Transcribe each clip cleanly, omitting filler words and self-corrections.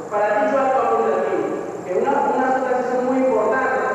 para dicho acto administrativo, que una sustancia muy importante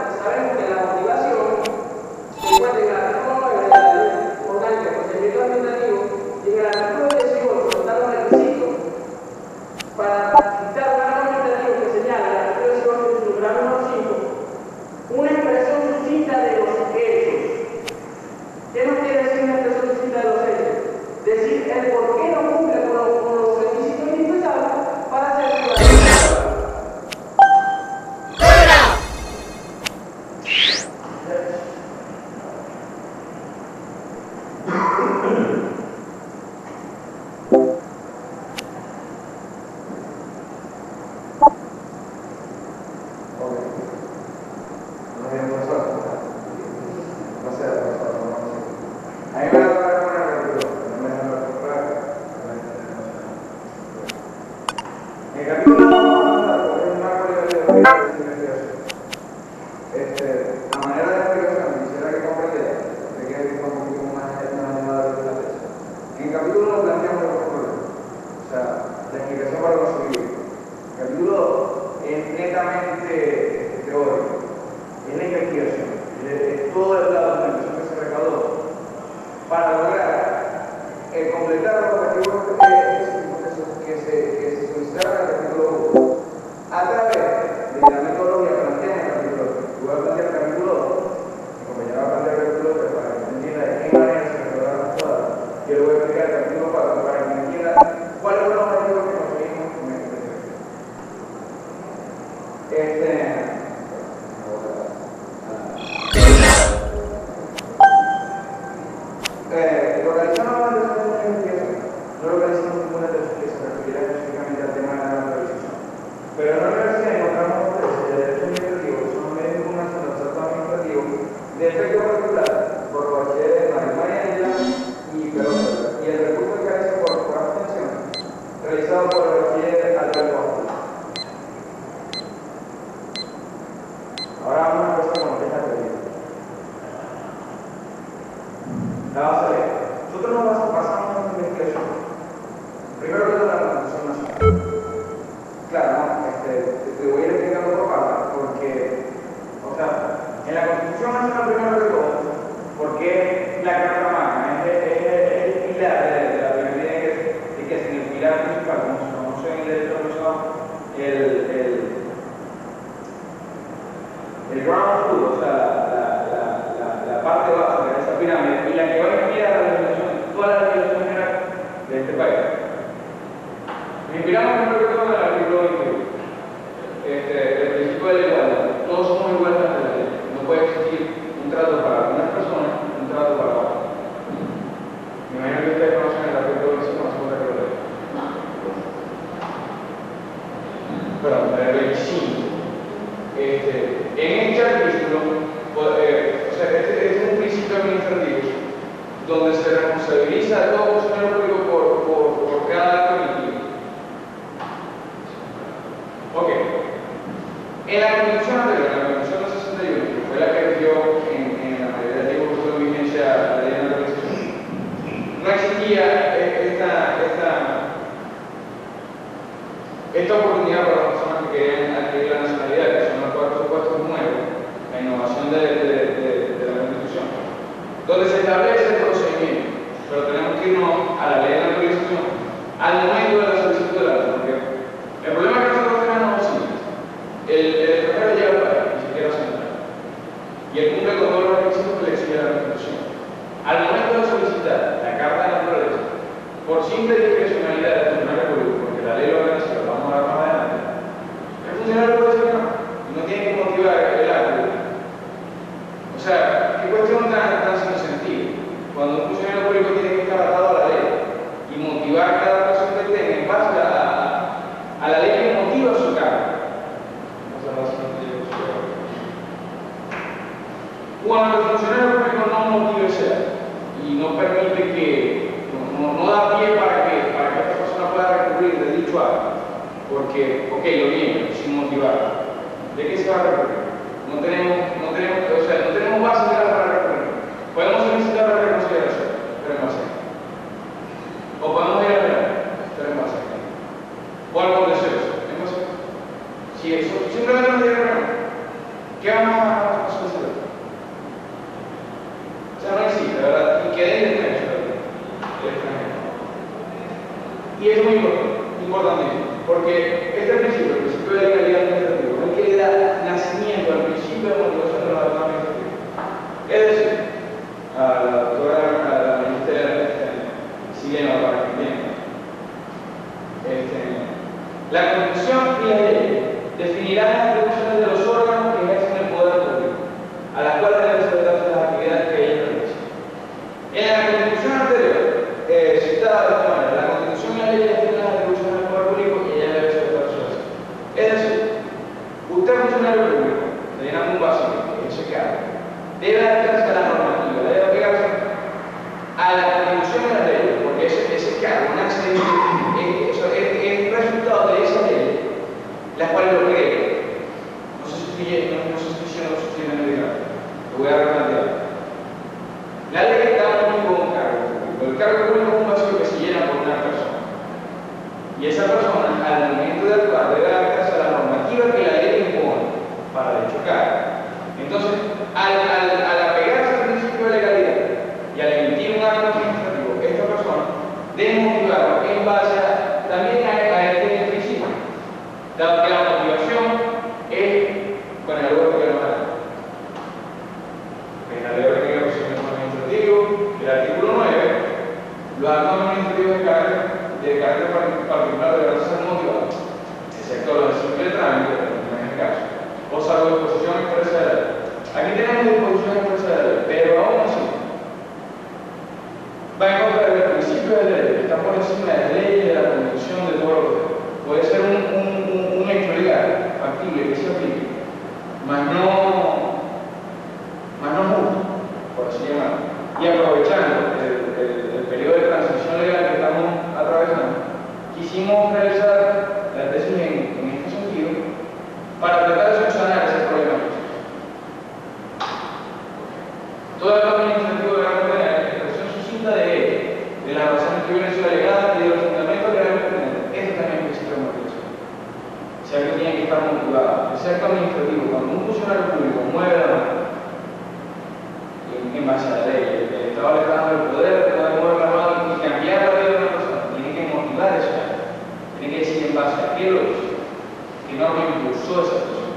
citada de esta manera: la Constitución y la ley definen las atribuciones del poder público y ella debe ser niños no sostienen el liderazgo. Lo voy a replantear. La ley da un cargo público. El cargo público es un vacío que se llena por una persona. Y esa persona, al momento de actuar, debe adaptarse a la normativa que la ley impone para dicho cargo. Entonces, al apegarse al principio de legalidad y al emitir un acto administrativo, esta persona debe motivarlo en base también a este principio, dado que la motivación es, bueno, algo que no es la ley de procedimiento administrativo, el artículo 9, los actos administrativos de carácter particular deberán ser motivados, excepto los de simple trámite, en este caso, o salvo disposición expresa de la ley. Aquí tenemos disposición expresa de la ley, pero aún así va en contra del principio de la ley, que está por encima de la ley y de la constitución de todos los demás. Puede ser un hecho legal, factible, que se aplique, mas no justo, por así llamarlo. Y aprovechando el periodo de transición legal que estamos atravesando, quisimos realizar la tesis en este sentido para tratar de solucionar ese problema. Todo el acto administrativo deberá contener la expresión sucinta de las razones que vienen siendo alegadas y de los fundamentos legales pertinentes. Este también es el principio de motivación. Si algo tiene que estar motivado, ese acto administrativo, cuando un funcionario público mueve la mano en base a la ley, el Estado le está dando el poder de poder mover la mano y cambiar la vida de una persona, tiene que motivar ese acto, tiene que decir en base a qué lo hizo, qué norma impulsó esa persona.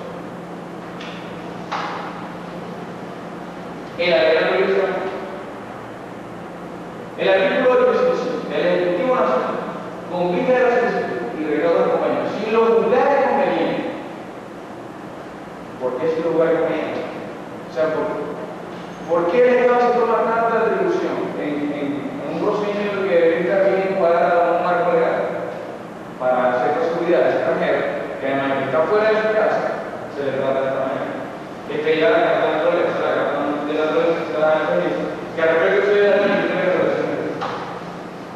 El artículo 85, el Ejecutivo Nacional convive de la solicitud y recauda al compañero si lo juzgare conveniente. ¿Por qué si lo juzgare conveniente? O sea, ¿por qué el Estado se toma tanta atribución en un procedimiento que debe estar bien encuadrado en un marco legal para cierta seguridad extranjera, que además está fuera de su casa, se le trata de esta manera? Ya la carta de naturaleza, la carta de naturaleza está en el servicio, que al respecto se da la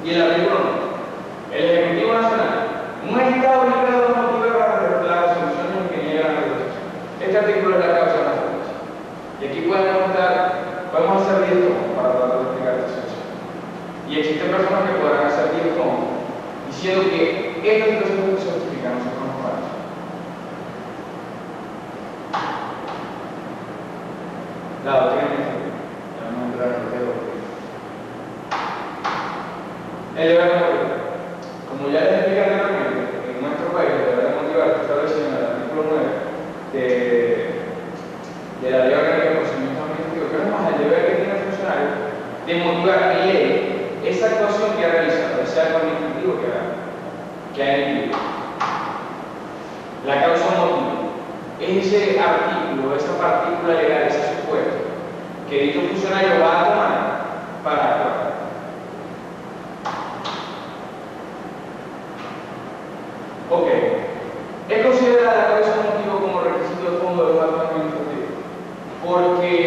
y el artículo 9. El Ejecutivo Nacional no está obligado a motivar las resoluciones en que niega la negociación. Este artículo es la causa de la naturaleza. Y aquí podemos hacer 10 tomos para tratar de explicar esta situación. Y existen personas que podrán hacer 10 tomos diciendo que esta situación no se justifica, nosotros no podemos. La doctrina administrativa. Ya vamos a entrar en el tema. El deber de motivar. Como ya les expliqué anteriormente, en nuestro país el deber de motivar está establecido en el artículo 9 de la Ley Orgánica de Procedimiento Administrativo, pero es más el deber que tiene el funcionario de motivar en ley esa actuación que ha realizado, ese acto administrativo que ha emitido. La causa motiva es ese artículo, esa partícula legal, ese supuesto que dicho funcionario va a tomar para actuar. Ok. Es considerada la causa motivo como requisito de fondo de los actos administrativos, porque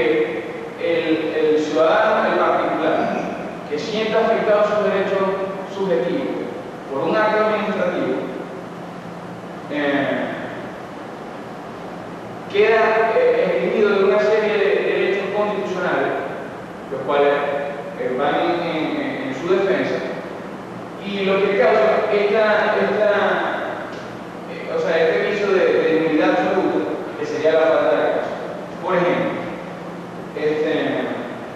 el ciudadano, el particular, que sienta afectados sus derechos subjetivos por un acto administrativo, queda eximido de una serie de derechos constitucionales, los cuales van en su defensa, y lo que causa este vicio de nulidad absoluta, que sería la falta de caso. Por ejemplo,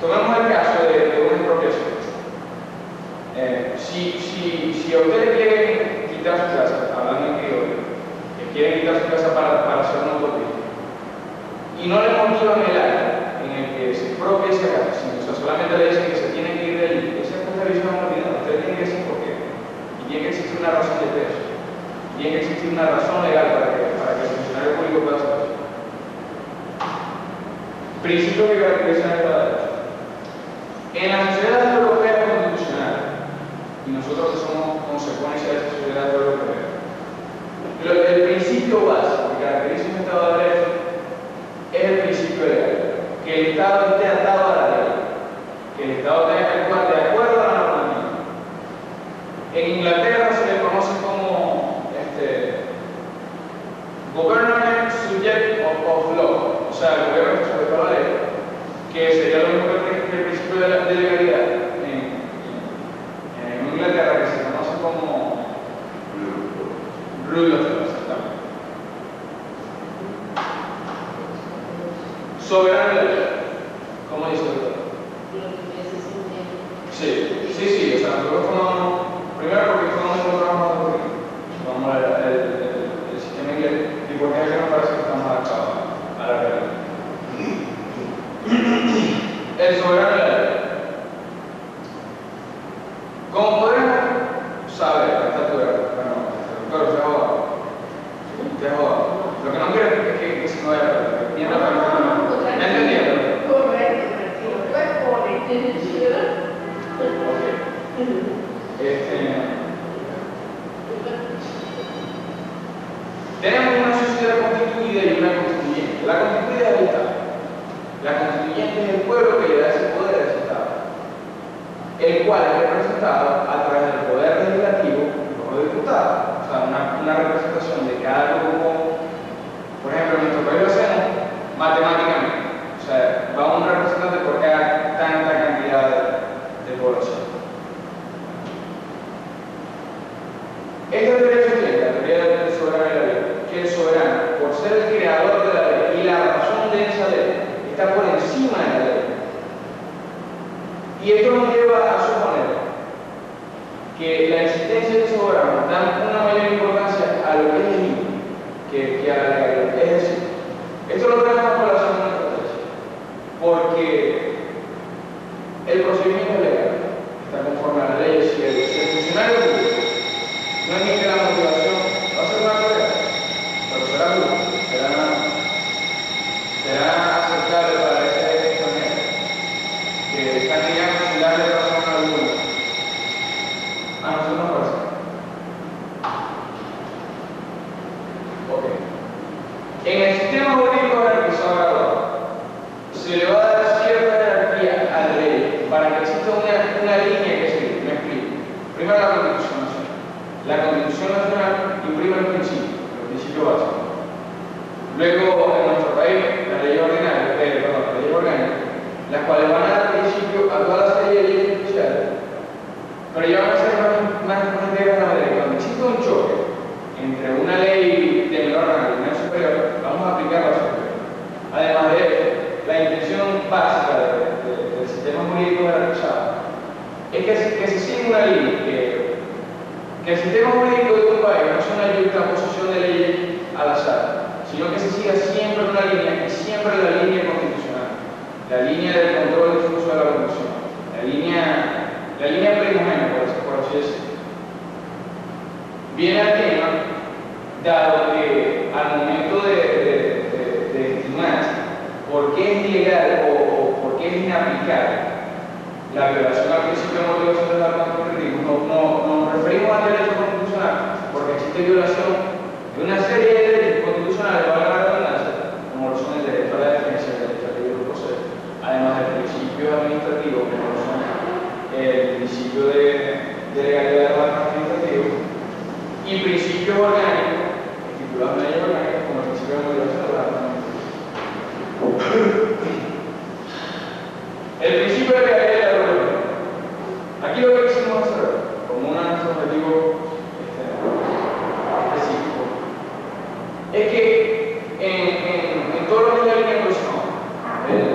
tomemos el caso de una expropiación. Si a ustedes quieren quitar su casa, hablando en criollo, que quieren quitar su casa para hacer una autopista, y no le motivan el acto en el que se expropia esa casa, sino solamente le dicen que se tiene que ir de allí, esa es una visión motivada, ustedes tienen que decir por qué. Y tiene que existir una razón de peso. Tiene que existir una razón legal para que el funcionario público pueda hacer eso. Principio que caracteriza esta derecho. En la sociedad europea constitucional, y nosotros que somos consecuencia de esa sociedad europea, el principio básico que caracteriza un Estado de Derecho es el principio legal, que el Estado esté atado a la ley, que el Estado tenga que actuar de acuerdo a la normativa. En Inglaterra se le conoce como government subject of law, soberano y legal. ¿Cómo dice el doctor? Sí, o sea, nosotros formamos, primero porque formamos un programa de doctrina, formamos el sistema inglés, y porque es que nos parece que estamos adaptados a la realidad. El soberano y legal. Como podemos saber a esta altura, bueno, doctor, usted es abogado. Usted es abogado. Lo que no quiero es que se me vaya a perder, que entienda perfectamente. ¿Me entendiendo? Correcto, tenemos una sociedad constituida y una constituyente. La constituida es el Estado. La constituyente es el pueblo que le da ese poder al Estado, el cual es representado a través del poder legislativo por los diputados. O sea, una representación de cada grupo. Por ejemplo, en nuestro país lo hacemos matemáticamente. O sea, va un representante por cada tanta cantidad de población. Esta teoría sostiene, la teoría del soberano y la ley, que el soberano, por ser el creador de la ley y la razón de esa ley, está por encima de la ley. Y esto nos lleva a suponer que la existencia del soberano da una mayor importancia a lo que es legal que a la legalidad. Es decir, esto lo traemos a colación en nuestra tesis, porque el procedimiento legal está conforme a la ley. Si el funcionario público no es ni que la motivación va a ser una carrera, pero será duro, será aceptable para esa extranjera que están llegando sin darle razón alguna. A nosotros nos parece. Ok. En el sistema jurídico jerarquizado graduado, se le va a dar cierta jerarquía a la ley para que exista una línea que seguir. Me explico. Primero, la Constitución Nacional. La Constitución Nacional imprime los principios básicos. Luego, en nuestro país, las leyes orgánicas, las cuales van a dar principio a toda la serie de leyes especiales, pero ya van a ser más integras en la manera que cuando existe un choque entre una ley de menor rango y una superior, vamos a aplicar la superior. Además de eso, la intención básica del sistema jurídico jerarquizado es que se siga una línea, que el sistema jurídico de un país no sea una juxtaposición de leyes al azar, sino que se siga siempre una línea, y siempre la línea constitucional, la línea del control del uso de la Constitución, la línea primigenia, por así decirlo. Viene al tema, dado que al momento de estimar por qué es ilegal o por qué es inaplicable la violación al principio de motivación de la constitución, nos referimos al derecho constitucional porque existe violación de una serie de derechos constitucionales, para la redundancia, como lo son el derecho a la defensa, el derecho al debido proceso, además del principio administrativo, como lo son el principio de legalidad de los actos administrativos, y principios orgánicos, estipulados en leyes orgánicas, como el principio de motivación de los actos administrativos. El principio de legalidad de la regulación. Aquí lo que quisimos hacer, como uno de nuestros objetivos específicos, es que en todos los niveles de inclusión,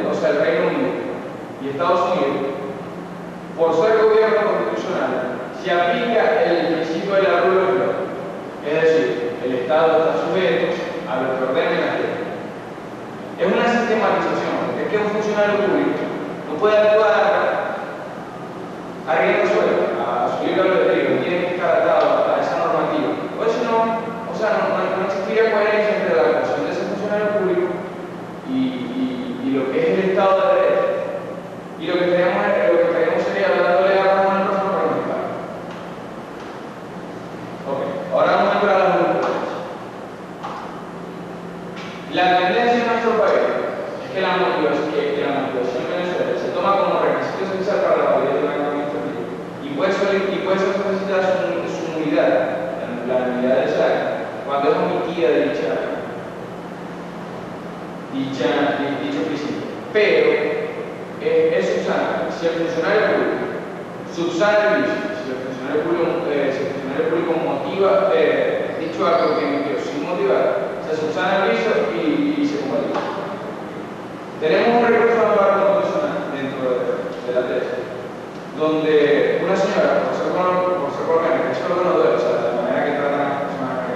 o sea, el Reino Unido y Estados Unidos, por ser gobierno constitucional, se aplica el principio de la regulación. Es decir, el Estado está sujeto a lo que ordene la ley. Es una sistematización, porque es que un funcionario público no puede actuar a rienda suelta, a su libre albedrío, tiene que estar atado a esa normativa. Por eso no existiría coherencia entre la actuación de ese funcionario público y lo que es el Estado de Derecho. Y lo que queremos sería dándole a la mano al profesor para unificar. Ok, ahora vamos a entrar a las voluntades. La tendencia en nuestro país es que la motivación en Venezuela se toma como requisito esencial para la validez de un acto administrativo y puede ser solicitada su nulidad, la nulidad de ese acto, cuando es omitida dicho principio. Pero es subsanable. Si el funcionario público subsana el vicio, si el funcionario público motiva dicho acto que emitió sin motivar, se subsana el vicio y se convalida. Tenemos un recurso de amparo constitucional dentro de la tesis, donde una señora, por ser colombiana, que eso lo no duele, o sea, de la manera que tratan a las personas,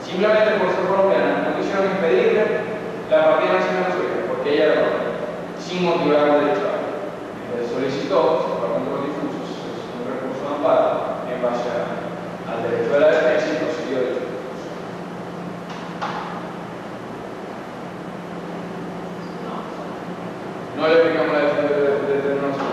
simplemente por ser colombiana, no quisieron impedirle la partida nacional de su hija, porque ella era colombiana, sin motivar el derecho a ella. Entonces solicitó, se fue a control difusos, un recurso de amparo en base al derecho de la defensa y prosiguió dicho. No le explicamos la defensa de determinación.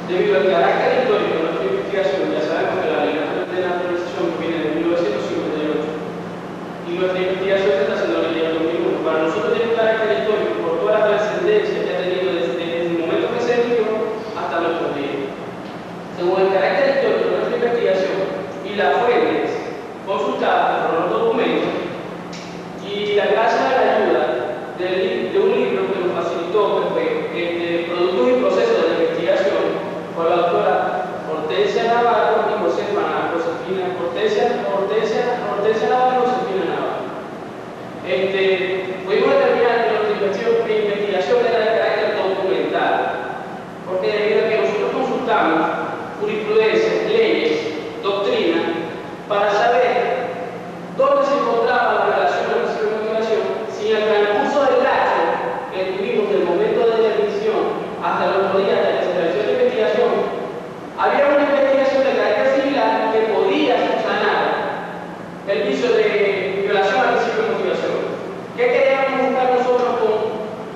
Debido al carácter histórico de nuestra investigación, ya sabemos que la ley de naturalización viene de 1958 y nuestra investigación se está haciendo en el año 2001. Para nosotros tiene un carácter histórico por toda la trascendencia que ha tenido desde el momento que se inició hasta nuestros días. Según el carácter histórico de nuestra investigación y las fuentes consultadas por los documentos y la gracia de la ayuda de un libro que nos facilitó, que fue Productos y Procesos de la Investigación, por la doctora Hortensia Navarro y Josefina Navarro y Josefina Navarro. Pudimos determinar que nuestra investigación era de carácter documental, porque debido a que nosotros consultamos jurisprudencia, leyes, doctrina, para saber dónde se encontraba la relación de nuestra investigación, si en el transcurso del lapso que tuvimos del momento de la emisión hasta el otro día de la celebración de investigación, había una investigación de carácter similar que podía subsanar el vicio de violación al principio de motivación. ¿Qué queríamos buscar nosotros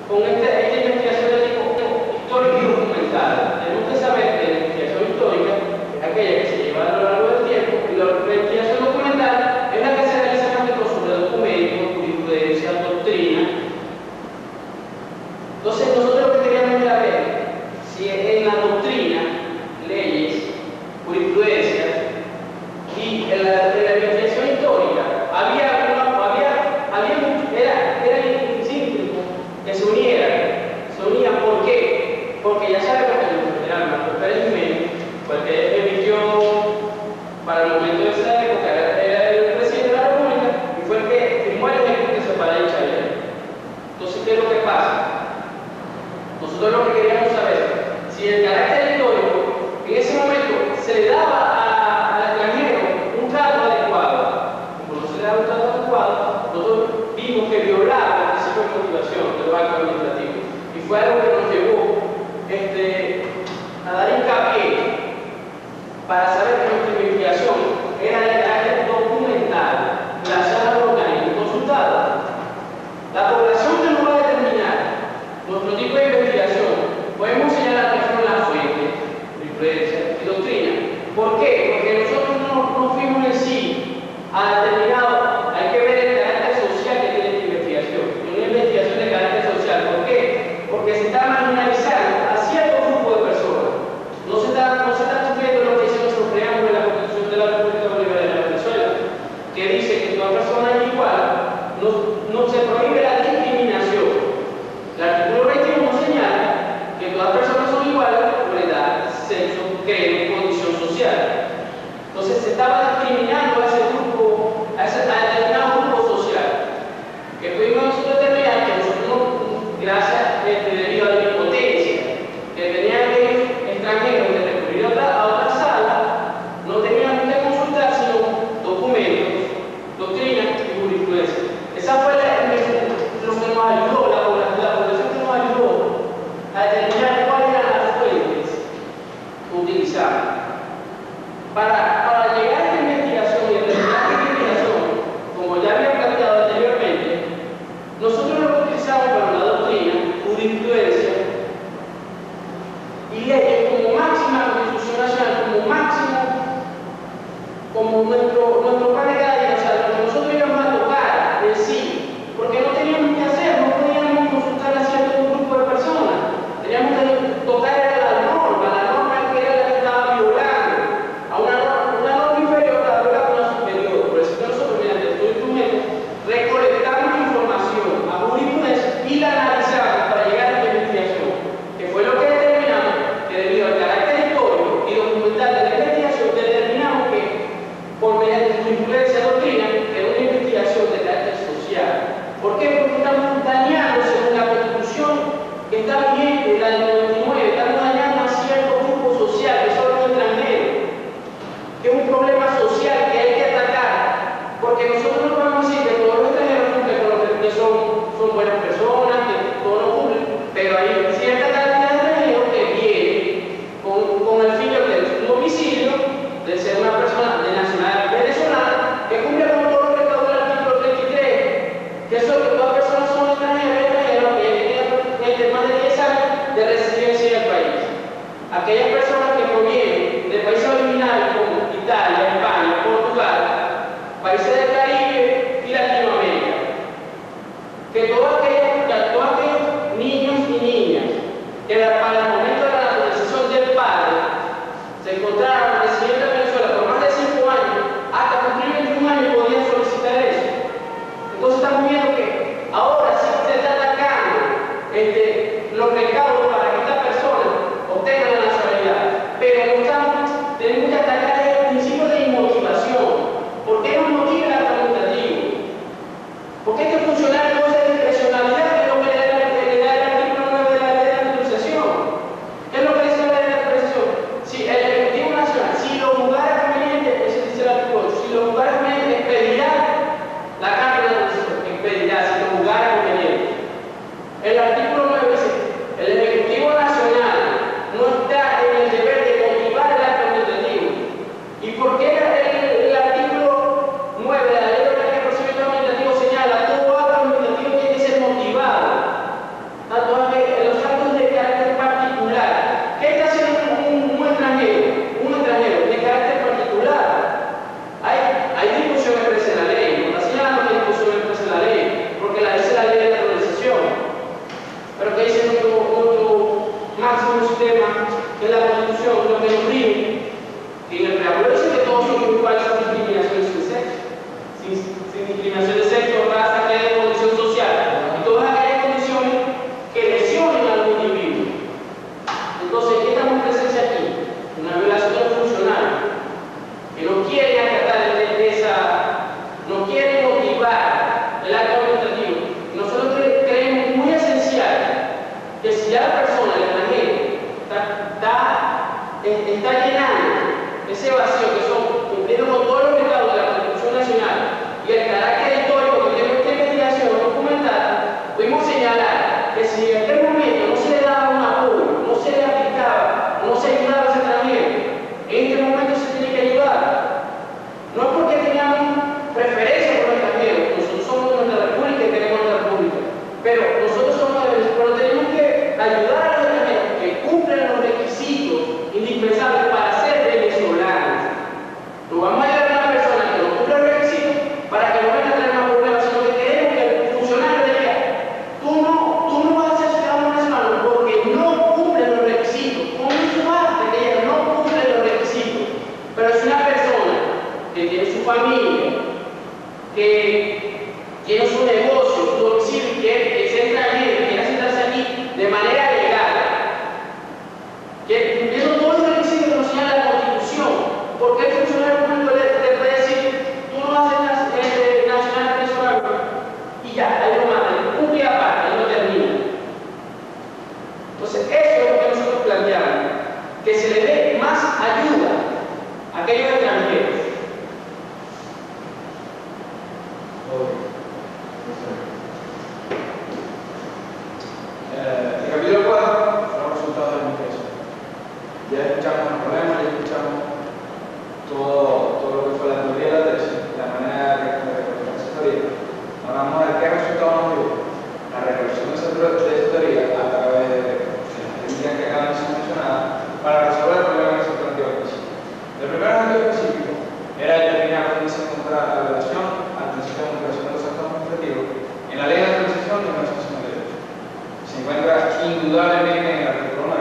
con esta investigación de tipo histórico y documental? Tenemos que saber que la investigación histórica es aquella que se lleva a lo largo del tiempo y la investigación documental es la que se realiza sobre documentos, jurisprudencia, doctrina. Entonces nosotros lo que queríamos era ver si en la doctrina, leyes, jurisprudencia y en la investigación histórica era simple impedirá la cátedra que impedirá, sino lugar conveniente. El artículo 9 dice: el Ejecutivo Nacional no está en el deber de motivar el acto administrativo. ¿Y por qué el artículo 9 de la Ley de Procedimiento Administrativo señala que todo acto administrativo tiene que ser motivado? Los actos de carácter particular. ¿Qué está haciendo un extranjero? Un extranjero de carácter particular. Hay discusión expresa en la ley. No está señalando que hay discusión expresa en la ley, porque la dice la ley de naturalización. Pero que dice nuestro máximo sistema, que es la Constitución, lo que nos rige, que en el preámbulo dice que todos somos iguales sin discriminación de sexo, sin discriminación de sexo, raza, género, condición social, y todas aquellas condiciones que lesionen a algún individuo. Entonces, ¿qué estamos en presencia aquí? Una violación del funcionario, que no quiere acatar no quiere motivar el acto administrativo. Nosotros creemos muy esencial que si ya la persona, el extranjero, está llenando ese vacío que son cumpliendo con todos los mercados de la Constitución Nacional y el carácter histórico que tiene esta investigación documentada, pudimos señalar que si en aquel momento no se le daba un apoyo, no se le aplicaba, no se ayudaba a ese extranjero, en este momento se tiene que ayudar. No es porque teníamos preferencia por los extranjeros, nosotros somos de nuestra república y queremos nuestra república, pero nosotros somos de Venezuela, pero tenemos que ayudar a los extranjeros que cumplen los requisitos indispensables para ser venezolanos. No vamos a ayudar a una persona que no cumple los requisitos para que no venga a traer más problemas, sino que queremos que el funcionario diga: tú no vas a ser ciudadano venezolano porque no cumplen los requisitos. ¿Cómo es su arte que ella no cumple los requisitos? Pero es una persona que tiene su familia, que tiene su negocio, su domicilio, que es extranjero, que quiere sentarse aquí de manera legal, que cumpliendo todos los requisitos que nos señala la Constitución. ¿Por qué el funcionario público le puede decir: tú no vas a ser nacional venezolano? Y ya, ahí lo matan, cumple aparte, ahí lo termina. Entonces, eso es lo que nosotros planteamos, que se le dé más ayuda a aquellos extranjeros. El capítulo 4 son los resultados de la investigación. Ya escuchamos los problemas, ya escuchamos todo lo que fue la teoría de la tesis, la manera de recolectar esa teoría. Ahora vamos a ver qué resultado nos dio la recolección de esa teoría a través de las técnicas que acaban de ser mencionadas para resolver el problema de ese objetivo específico. El primer objetivo específico era determinar dónde se encuentra la violación al principio de motivación de los actos administrativos en la ley de naturalización de 1968. Se encuentra indudablemente en el artículo 9,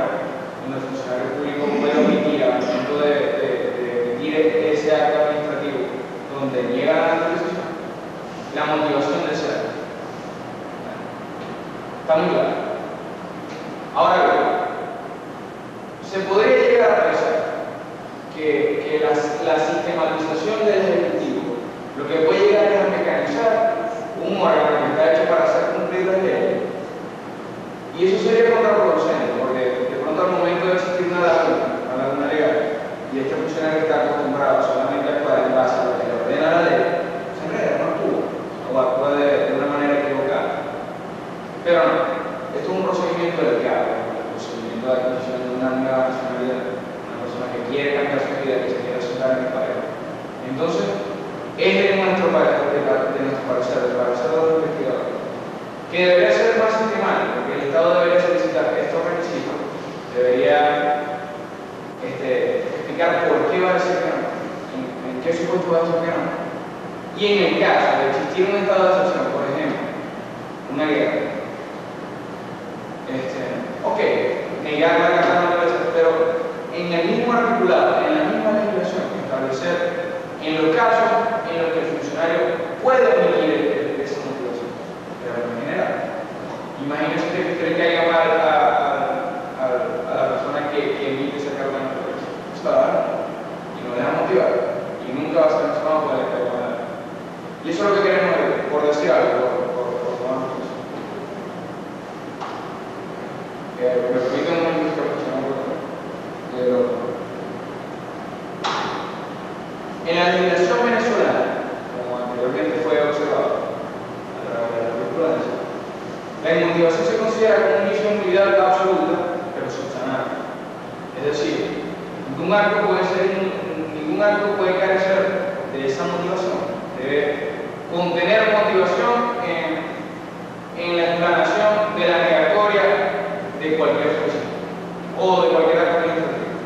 donde el funcionario público puede omitir al momento de emitir ese acto administrativo donde niega la naturalización la motivación de ese acto. Está muy claro. Ahora bien, se podría llegar a pensar que la sistematización del Ejecutivo lo que puede llegar es a mecanizar un órgano que está hecho para hacer cumplir las leyes. Y eso sería contraproducente, porque de pronto al momento de existir una laguna legal, y este funcionario está acostumbrado solamente a actuar en base a lo que le ordena la ley, se enreda, no actúa, o actúa de una manera equivocada. Pero no, esto es un procedimiento delicado, un procedimiento de adquisición de una nueva nacionalidad, una persona que quiere cambiar su vida, que se quiere sentar en el país. Entonces, es de nuestro parecer, del parecer de los investigadores, que debería ser más sistemático, que el Estado debería solicitar estos requisitos, debería explicar por qué va a decir que no, en qué supuesto va a decir que no. Y en el caso de existir un estado de excepción, por ejemplo, una guerra, ok, negar la carta de naturaleza, pero en el mismo articulado, en la misma legislación, establecer en los casos en los que el funcionario puede omitir esa motivación, pero en general. Imagínense que usted que haya mal a la persona que emite esa carta de naturaleza. Está y no deja motivar, y nunca va a ser mencionado por el Estado. Y eso es lo que queremos ver, por decir algo, por tomar una cosa. Me permiten un momento que en la legislación venezolana, como ningún acto puede carecer de esa motivación. Debe contener motivación en la explanación de la negatoria de cualquier solicitud o de cualquier acto administrativo.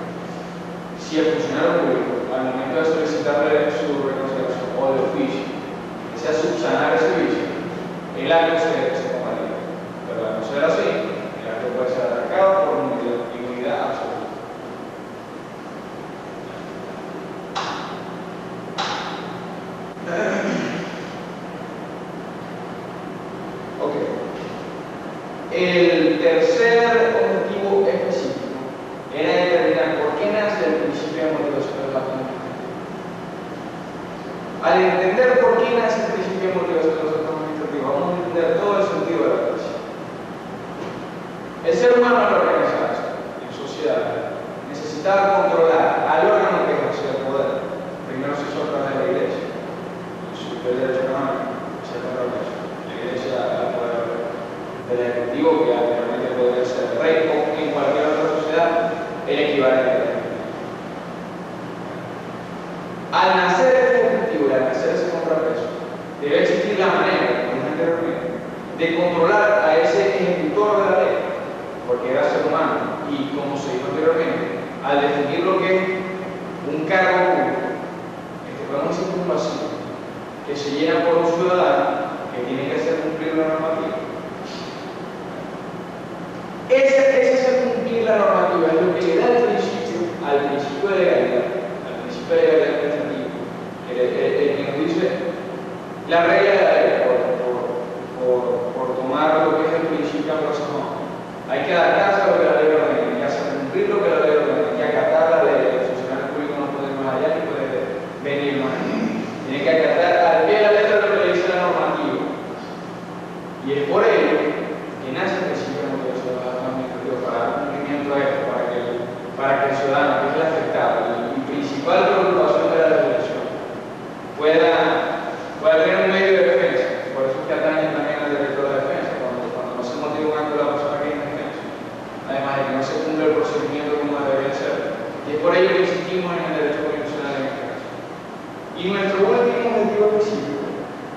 Si el funcionario público, al momento de solicitarle su reconsideración o de oficio, desea subsanar ese vicio, el acto se convalida. Pero al no ser así, el acto puede ser atacado por inmunidad absoluta. Ok. El tercer objetivo específico era determinar por qué nace el principio de motivación del acto administrativo. Al entender por qué nace el principio de motivación de los actos administrativos, vamos a entender todo el sentido de la clase. El ser humano al organizarse en sociedad necesitaba controlar al órgano que ejerce el poder. Primero se hizo a través de la Iglesia, el superior derecho canónico, se controla eso. La Iglesia al poder del Ejecutivo, que anteriormente podría ser el rey, o en cualquier otra sociedad, el equivalente. Al nacer este objetivo y al nacer ese contrapeso, debe existir la manera, como dije anteriormente, de controlar a ese ejecutor de la ley, porque era ser humano, y como se dijo anteriormente, al definir lo que es un cargo público, podemos decir un vacío que se llena por un ciudadano que tiene que hacer cumplir la normativa. Ese hacer cumplir la normativa es lo que le da el principio al principio de legalidad, al principio de legalidad administrativa, que nos dice la regla de la ley, por tomar lo que es el principio anglosajón. Hay que adaptarse a lo que la ley ordena, hay que hacer cumplir lo que la ley ordena, hay que acatar la ley. El funcionario público no puede ir más allá ni puede venir más allá. Tiene que acatar al pie de la letra lo que le dice la normativa. Y es por ello que nace el principio de motivación de los actos administrativos para dar cumplimiento a esto, para que el ciudadano, que es el afectado, y principal preocupación de la legislación, pueda tener un medio de defensa. Por eso es que atañe también al derecho de la defensa, cuando no se motiva un acto de la persona que es defensa. Además de que no se cumple el procedimiento como debería ser. Y es por ello que insistimos en el derecho constitucional en este caso. Y nuestro último objetivo específico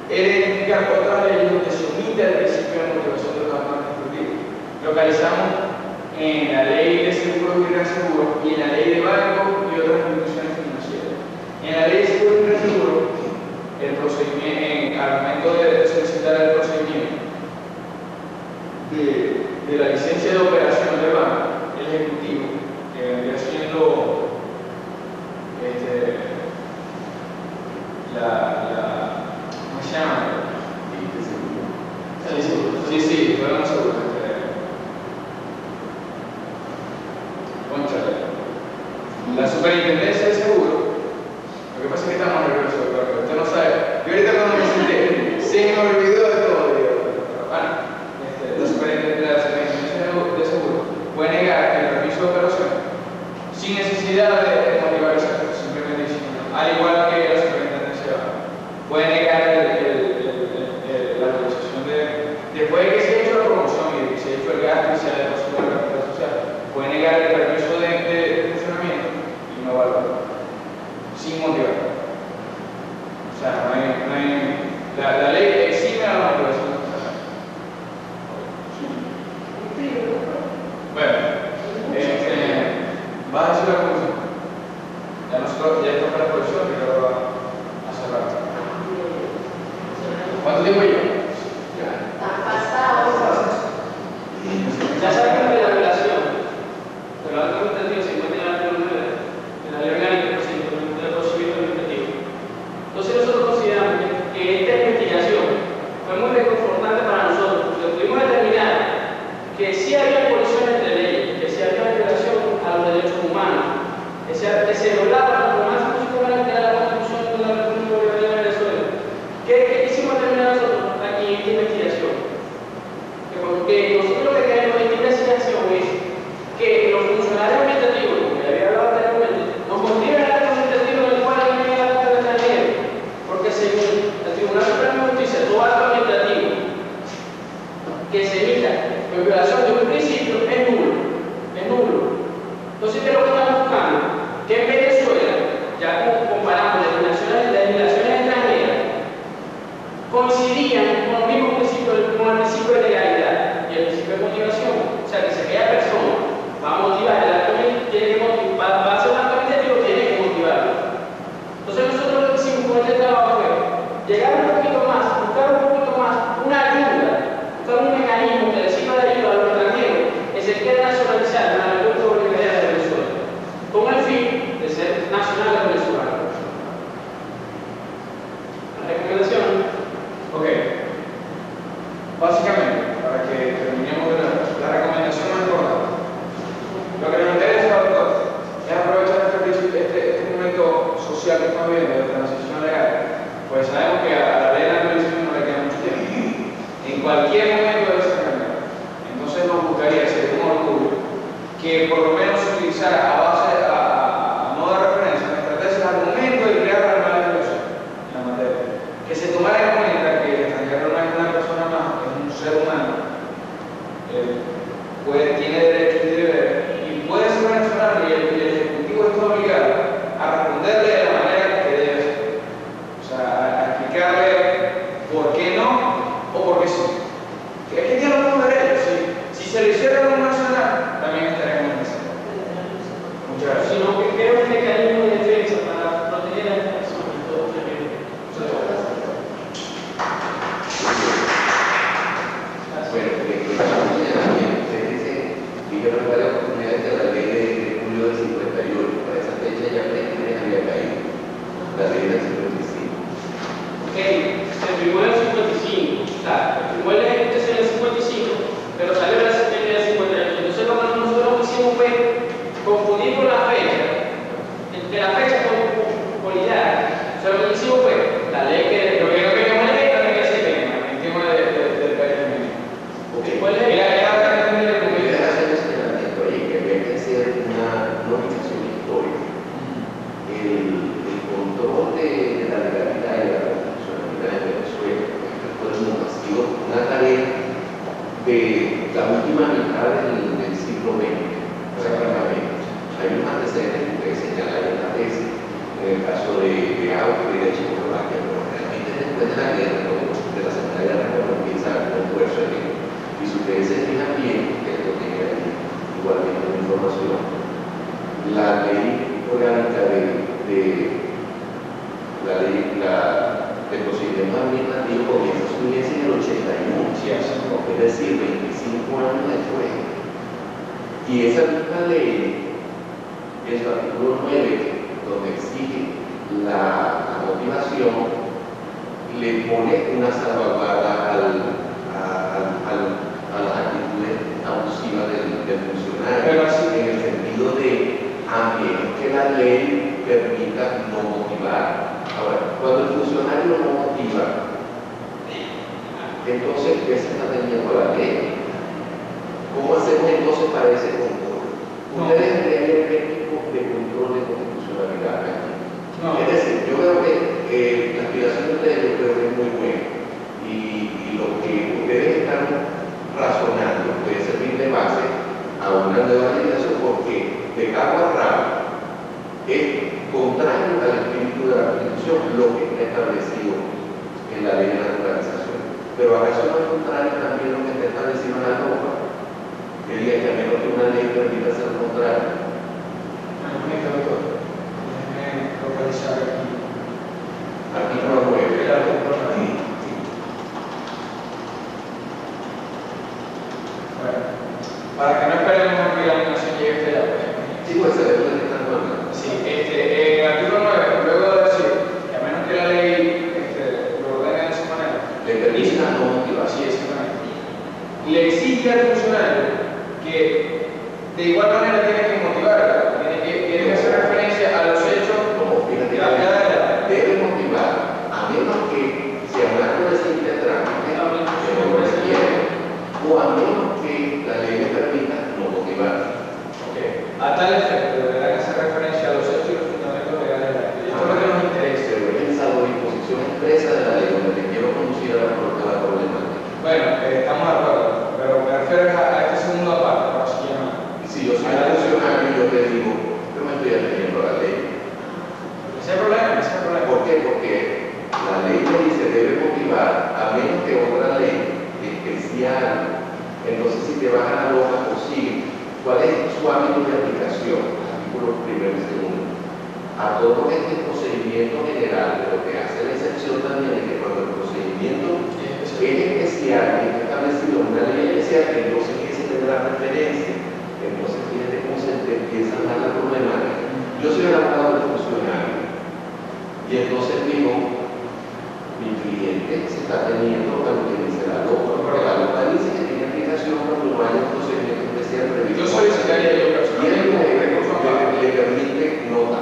era identificar otras leyes donde se omite el principio de motivación de los actos administrativos. Localizamos en la ley de seguros y reaseguros y en la ley de bancos y otras instituciones financieras. En la ley de seguros y reaseguros, el procedimiento, al momento de solicitar el procedimiento de la licencia de operación del banco, el ejecutivo, que vendría siendo ¿cómo se llama? Sí, fueron seguros. La superintendencia de seguro. Lo que pasa es que estamos nerviosos, pero usted no sabe. Yo ahorita cuando me senté, se me olvidó de todo. Bueno, la superintendencia de seguro puede negar el permiso de operación sin necesidad de motivar ese acto, simplemente diciendo, al igual que la superintendencia puede negar la autorización después de que se ha hecho la promoción y de que se ha hecho el gasto y se ha depositado la capital social, puede negar el permiso de funcionamiento y no valorarlo, sin motivar. O sea, la ley exime a la motivación. Bueno, vas a decir la conclusión. Ya esto fue la producción, pero a cerrar. ¿Cuánto tiempo lleva? Ya saben que la relación de los actos administrativos se encuentra en el artículo 9 de la ley orgánica del procedimiento administrativo. Entonces nosotros consideramos que esta investigación fue muy reconfortante para nosotros, porque pudimos determinar que sí había colisiones entre leyes, que sí había una violación a los derechos humanos, que se violaba lo más constitucional que era la Constitución de la República Bolivariana de Venezuela. ¿Qué quisimos determinar nosotros aquí en esta investigación? Porque nosotros lo que queremos en esta investigación es que los funcionarios administrativos, como ya había hablado anteriormente, nos motiven al acto administrativo en el cual hay un acto de extranjero, porque según el Tribunal Supremo de Justicia, todo acto administrativo que se emita en violación de un principio es nulo. Entonces, ¿qué es lo que estamos buscando? que en Venezuela, ya como comparamos las legislaciones extranjeras, coincidían con los mismos principios, con el principio de legalidad y el principio de motivación. O sea, que si aquella persona va a motivar el acto, tiene que motivar, va a hacer un acto administrativo, tiene que motivarlo. Entonces nosotros lo que hicimos con este trabajo fue llegar un poquito más, buscar un poquito más, una ayuda, buscar un mecanismo que le sirva de ayuda a los extranjeros que se quiera nacionalizar en la República Bolivariana de Venezuela, con el fin de ser nacionales venezolanos. La recomendación. Ok. Básicamente, para que terminemos de la recomendación más importante, lo que nos interesa a todos es aprovechar este momento social que estamos viviendo de transición legal. Pues sabemos que a la ley de la televisión no le queda mucho tiempo. En cualquier momento debe ser cambiada. Entonces nos gustaría, sería un orgullo, que por lo menos se utilizara a base, a modo de referencia, en estrategias al momento de crear la nueva legislación en la materia. Que se tomara en cuenta que el extranjero no es una persona más, es un ser humano. Tiene derechos y deberes y puede ser venezolano y el Ejecutivo está obligado a responderle de la manera que debe ser. O sea, a explicarle por qué no o por qué sí. Que es que tiene los mismos derechos. Si se le hiciera a un nacional, también estaríamos en eso. Muchas gracias. Sino que crea un mecanismo de defensa para proteger a las personas. Yo recuerdo la oportunidad de que la ley de julio del 58, para esa fecha ya prácticamente había caído, la ley del 55. Ok, se firmó en el 55, o sea, firmó el Ejecutivo en el 55, pero salió en el 58. Entonces lo que nosotros hicimos fue confundir con la fecha, entre la fecha con la idea. O sea, lo que hicimos fue la ley que lo que no queríamos leer también que se tema, el tema del país. ¿Cuál es el el control de la legalidad y la constitucionalidad en Venezuela? Ha sido una tarea de la última mitad del siglo XX, prácticamente. Hay unos antecedentes que señalan en la tesis, en el caso de Austria y de Checoslovaquia, pero realmente después de la guerra, de la Segunda Guerra, cuando empieza con fuerza el ejemplo. Y si ustedes se fijan bien, que esto tiene ahí igualmente una información, la ley orgánica del procedimiento administrativo comienza su vigencia en el 81, es decir, 25 años después. Y esa misma ley, en su artículo 9, donde exige la motivación, le pone una salvaguarda a las actitudes abusivas del funcionario, pero así, en el sentido de a menos que la ley permita no motivar. Ahora, cuando el funcionario no motiva, entonces, ¿qué se está teniendo la ley? ¿Cómo hacemos entonces para ese control? Ustedes creen el técnico de control de constitucionalidad aquí. no. Es decir, yo creo que la aspiración de ustedes yo creo que es muy buena y lo que ustedes están razonando puede servir de base a una nueva legislación porque de cabo a rabo es contrario al espíritu de la Constitución lo que está establecido en la ley de naturalización. Pero acaso no es contrario también lo que está establecido en la norma, que diga que a menos que una ley permita ser contrario. Déjeme localizar aquí. Artículo 9. El artículo 9. Sí. Bueno, para que no esperemos a que la animación llegue a este lado. Sí, puede ser, es lo que están hablando. Sí, el artículo 9, luego de decir que a menos que la ley lo ordene de esa manera, Le permita no motivar. así exactamente, le exige al funcionario que de igual manera tiene que motivar, tiene que hacer referencia a los hechos Como fíjate, de la vida debe motivar, a menos que sea un acto de simple trámite, que no lo requiere, o a menos que la ley le permita no motivar. a tal efecto deberán hacer referencia a los hechos y los fundamentos legales de la ley. Esto es lo que nos interesa. Pero he pensado disposición expresa de la ley donde te quiero conducir a la problemática. Bueno, estamos de acuerdo, pero me refiero a esta segunda parte, para si llama. Si yo soy funcionario, yo te digo sea que entonces ese tendrá referencia. Entonces fíjate cómo se te empieza a dar la problemática. Yo soy el abogado del funcionario y entonces digo, mi cliente se está teniendo a lo que dice la LOPA, porque la LOPA dice que tiene aplicación cuando no haya un procedimiento especial previsto. Yo solicitaría yo Y personalmente él recurso a pago. le permite nota,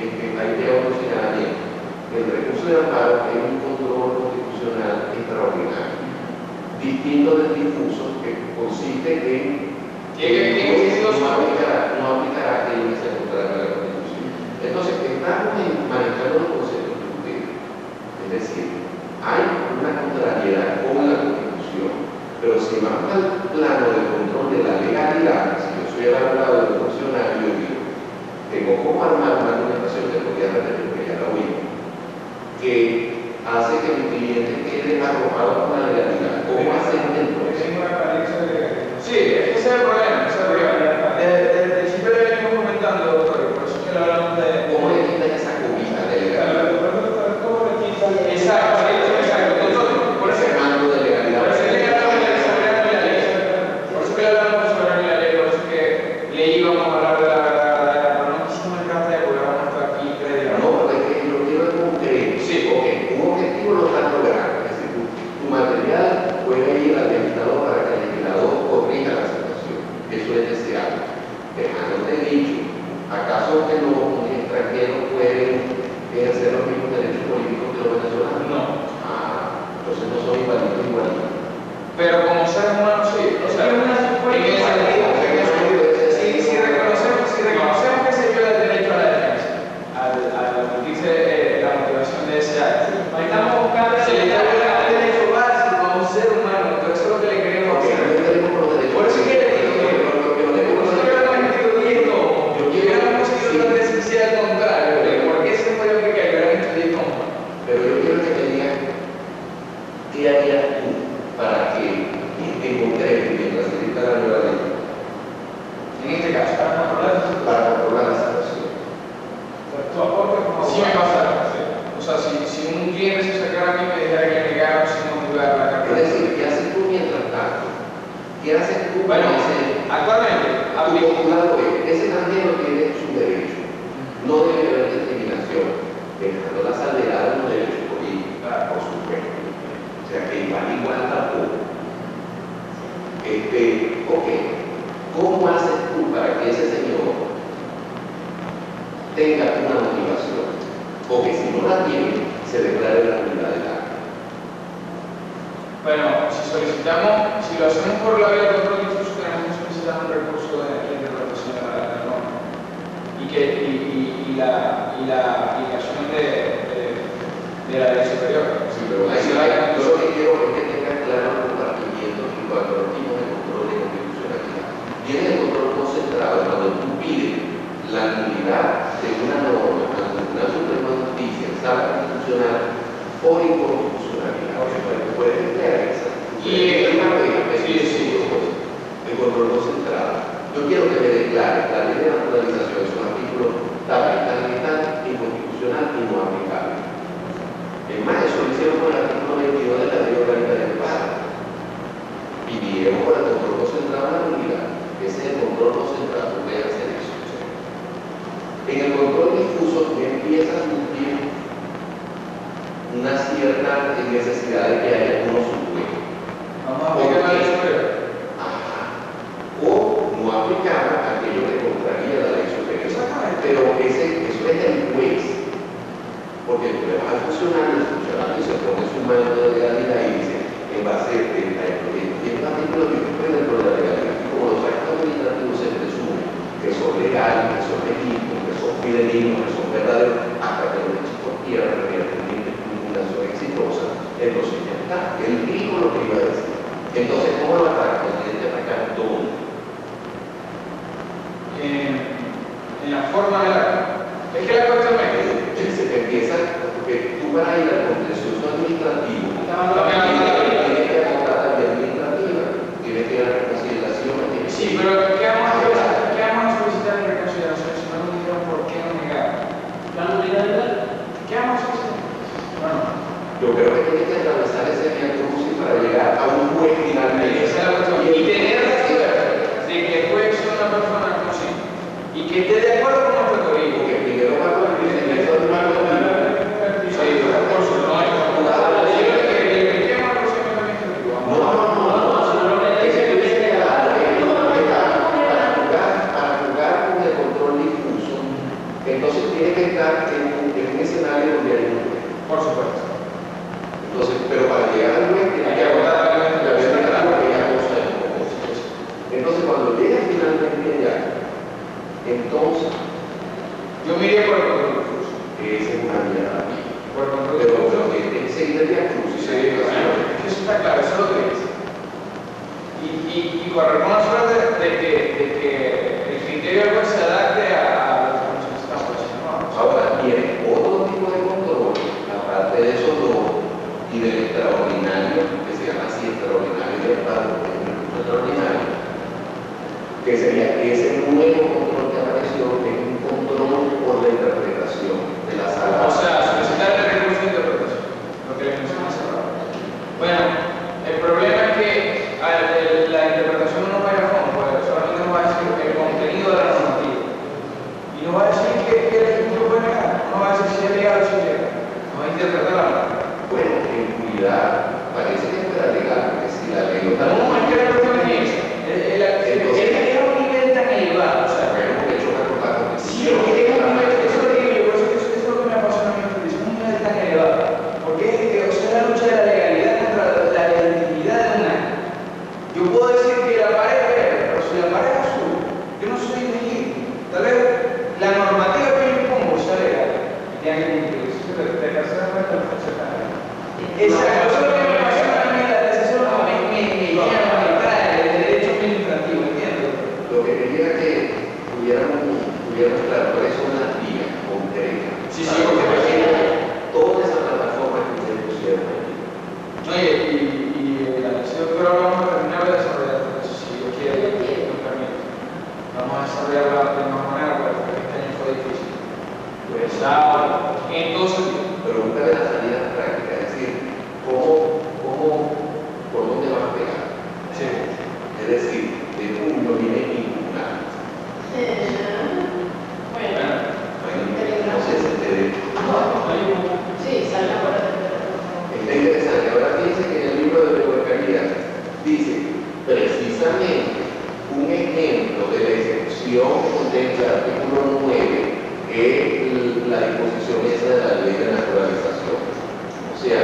hay que autoseñalamiento. El recurso de amparo es un control constitucional extraordinario, distinto del difuso, que consiste en no aplicará aquello que se contrario a la Constitución. Entonces, estamos manejando los conceptos de ustedes. Es decir, hay una contrariedad con la Constitución, pero si vamos al plano del control de la legalidad, si yo soy el abogado del funcionario, yo digo, tengo como armar una argumentación que podría repetir, porque ya la oí, que hace que mi cliente quede arrojado con la legalidad. ¿Cómo hacen el proceso? Sí, ese es el problema, ese es el problema. Desde el principio le venimos comentando, doctor, y por eso es que le hablamos de... ¿Cómo le quitan esa cobija de legalidad? Exacto, exacto. Entonces, por eso Ese mando de legalidad. por eso es que le hablamos de la soberanía y la ley. Por eso es que le hablamos de soberanía y la ley, por eso es que le íbamos a hablar de la verdad, pero no quisimos entrar de porque vamos a estar aquí 3 días. No, pero es que lo quiero es concreto. Sí. Ok, un objetivo lo estás logrando. Es decir, tu material puede ir al legislador para que el legislador corrija la situación. Eso es deseable. Dejándote dicho, ¿acaso que los extranjeros pueden ejercer los mismos derechos políticos que los venezolanos? No. Entonces no son igualitos. Pero como seres humanos sí. O sea, en ese sentido, si reconocemos que se viola el derecho a la defensa, al admitirse la motivación de ese acto, Estamos buscando se le está violando el derecho básico a un ser humano, entonces eso es lo que le queremos Porque hacer. no tenemos los derechos. Por eso es que le digo que nosotros hubiéramos metido 10 tomos, Yo quiero- hubiéramos conseguido una sentencia al contrario, de por qué se puede aplicar y hubieran hecho 10 tomos. Pero yo quiero que me digas qué harías tú para que en concreto, mientras se dicta la nueva ley, En este caso, para controlar la situación. tu aporte como sí me pasa. O sea, si un cliente se acercara a mí y me dijera que negaron sin motivar la Es cartera. decir, ¿qué haces tú mientras tanto? ¿Qué haces tú Bueno, para ese? actualmente, Tu postulado es, ese extranjero tiene su derecho, no debe haber discriminación, dejando la salvedad de los derechos políticos, por supuesto. O sea, que igual tampoco. Ok, ¿cómo haces tú para que ese señor tenga una motivación? O que si no la tiene, se declare la nulidad del acto. bueno, si lo hacemos por la vía del otro difuso, tenemos que solicitar un recurso de interpretación de la norma. Y la aplicación de la ley superior. Sí, pero yo lo que quiero es que tengas claro el compartimiento en cuanto a los tipos de control de constitucionalidad. Viene el control concentrado cuando tú pides la nulidad de una norma ante el Tribunal Supremo de Justicia, sala constitucional o inconstitucionalidad. O sea, puedes emplear esa. El control concentrado. Yo quiero que me declare la ley de naturalización, esos artículos tal, inconstitucional y no aplicable. Es más, eso lo hicieron con el artículo 22 de la ley orgánica del amparo. Pidieron por el control concentrado la nulidad. Ese es el control concentrado, puede hacer eso. En el control difuso empieza a cumplir una cierta necesidad de que haya unos supuestos. Vamos a aplicar la ley superior. O no aplicar aquello que contraría la ley superior. Pero eso es el juez. Porque tú le vas al funcionario, el funcionario se pone su mano de legalidad y dice, en base a este proyecto, y este artículo que fue dentro de la legalidad. Y como los actos administrativos se presumen que son legales, que son legítimos, que son fidedignos, que son verdaderos, hasta que los chicos quieran revierten una impugnación exitosa, entonces ya está. Él dijo lo que iba a decir. Entonces, ¿cómo lo ataca? Tiene que atacar todo. En la forma de la... Es que la cuestión es Se empieza, porque tú vas a ir al contencioso administrativo, tienes que agotar la vía administrativa, tienes que ir a la reconsideración. sí, pero ¿qué vamos a solicitar en reconsideración si no nos dijeron por qué no negaron? la nulidad del acto. ¿Qué vamos a solicitar? Bueno, Yo creo que tienes que atravesar ese vía crucis para llegar a un juez finalmente. esa es la cuestión. Y el Entonces, pero para llegar al web tiene que agotar la entonces, cuando llega finalmente allá, entonces, yo miré por el control de flujo. esa es una mirada. Por el control de Pero flujo. enseguida ya cruz. Eso está claro, eso es lo que dice. Y correr con la suerte de que el criterio del juez se adapte a las condiciones que estamos haciendo. Ahora, tiene otro tipo de control, aparte de esos dos, y del extraordinario, que se llama así extraordinario del Estado, que es un recurso extraordinario, que sería ese nuevo control que apareció, que es un control por la interpretación de la sala. O sea, solicitar el recurso de interpretación, lo que le mencioné hace rato. Bueno, el problema es que la interpretación no va a ir a fondo, porque solamente nos va a decir el contenido de la normativa. Y nos va a decir que el Ejecutivo puede negar, no va a decir si es legal o si es ilegal. Nos va a interpretar la norma. Bueno, en unidad parece que fuera legal, porque si la ley no está. No, es que la cuestión es esa. Es un nivel tan elevado, o sea, bueno, porque choca con la sí, Constitución. es un nivel, eso es lo que digo yo, por eso es lo que me apasiona a mí, es un nivel tan elevado. Porque o sea, es la lucha de la legalidad contra la legitimidad de un acto. Yo puedo decir que la pared es verde, pero si la pared es azul, yo no soy legítimo. Tal vez la normativa que yo impongo sea legal y tenga que cumplirse. Exacto, eso es lo que me apasiona a mí, eso es lo que me llena, me trae el derecho administrativo, ¿entiendes? Lo que quería era que pudiéramos claro cuáles son las vías concretas. Sí, porque toda esa plataforma que ustedes pusieron aquí. No, y la lección que ahora vamos a terminar de desarrollar, eso si Dios quiere, nos permite. Vamos a desarrollarla de una manera, porque este año fue difícil. Pues, En todo sentido. pero busca de la salida práctica, es decir, por dónde vas a pegar. Sí. Es decir, de junio viene impugnar. No sé si ustedes. Sí, sale ahora. Está interesante. Ahora fíjense que en el libro de Huercarías dice precisamente un ejemplo de la excepción que contempla el artículo 9 es la disposición esa de la ley de naturalización. O sea,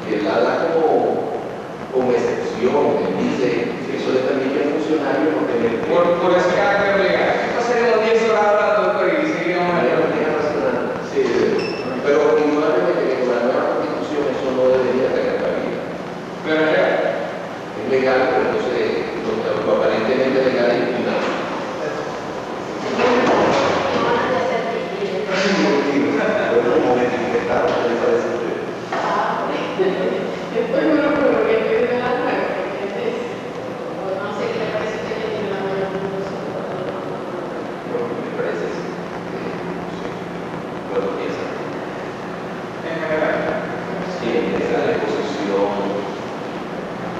que la da como excepción, él dice que eso le permite al funcionario no tener Por ese carácter legal. Pasaremos 10 horas hablando de y seguiremos hablando. Sí, pero indudablemente que con la nueva constitución eso no debería tener cabida. Pero es legal. Es legal, pero entonces lo aparentemente legal es impugnable. Un momento que está, ¿qué le parece a usted? Después me lo pruebo, porque estoy de la nueva, porque no sé qué le parece que tiene la nueva constitución. Me parece sí. ¿Cuál piensa? En general. Sí, en general la exposición.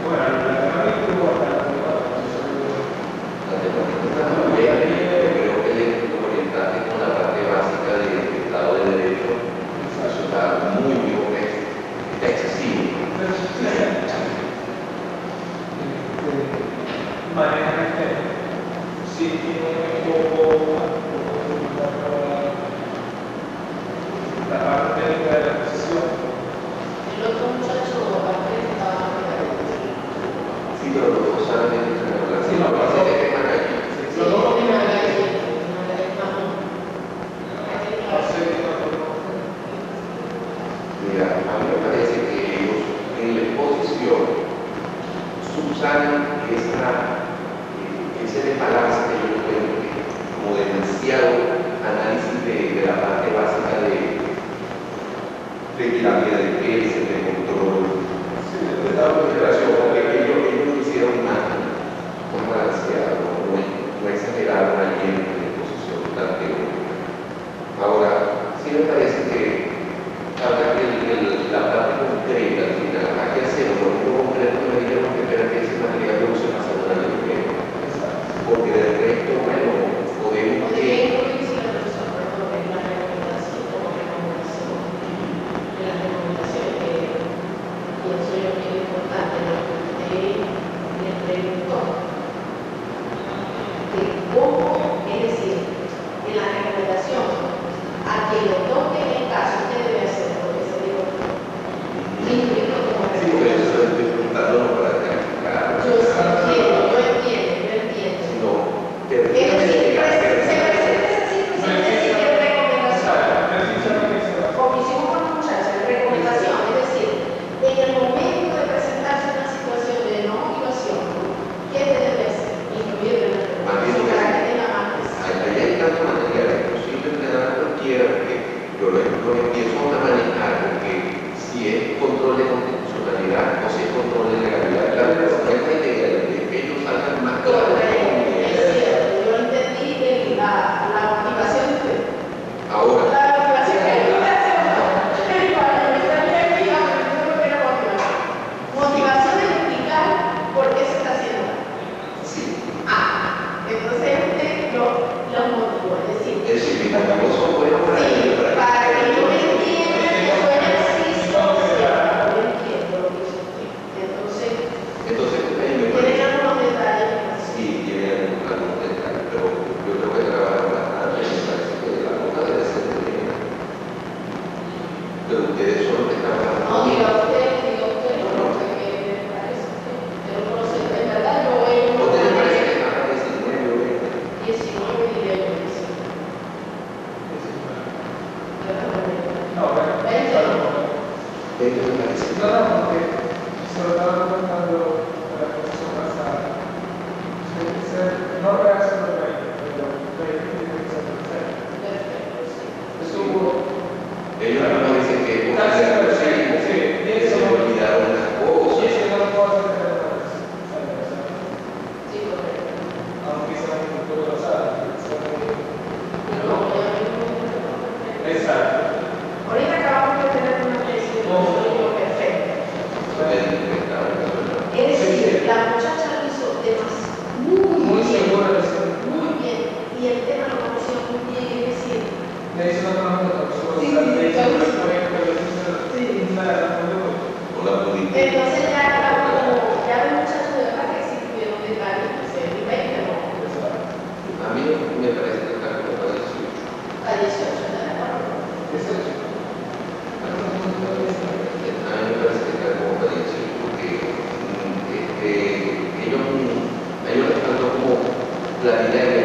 Bueno, la temática es igual. La temática creo que le orientaste con la parte básica del Estado de Derecho. Eso está muy bien, está excesivo. Manejan sí, tiene un poco la parte técnica de la posición. El otro muchacho aparte estaba Sí, pero los dos saben de la Sí, no, parece que queman allí. Los dos en la calle, Mira, a mí me parece que ellos en la exposición subsanan ese desbalance que yo creo que como demasiado análisis de la parte básica de pirámide de peces, de control, de esta operación, porque ellos lo hicieron más balanceado, no exageraron allí en la exposición tan teórica. Ahora, sí me parece que habla la parte concreta al final, ¿a qué hacemos? Lo concreto me dijeron que espera que ese material lo use más adelante, porque del resto, bueno, podemos la recomendación de la recomendación médico que estaba en Venezuela. Es decir, la muchacha lo hizo muy bien, segura de sí. muy bien, y el tema lo conoció muy bien, es decir, Le hizo una pregunta sobre Sí, la sí, ley, claro. sobre el proyecto, le hizo una O la política. entonces ya los muchachos de verdad que sí tuvieron detalles, no sé, ni 20 no, A mí me parece que está como para 18. a 18, ¿estás de acuerdo? A mí me parece que está como para 18 porque ellos les faltó como claridad en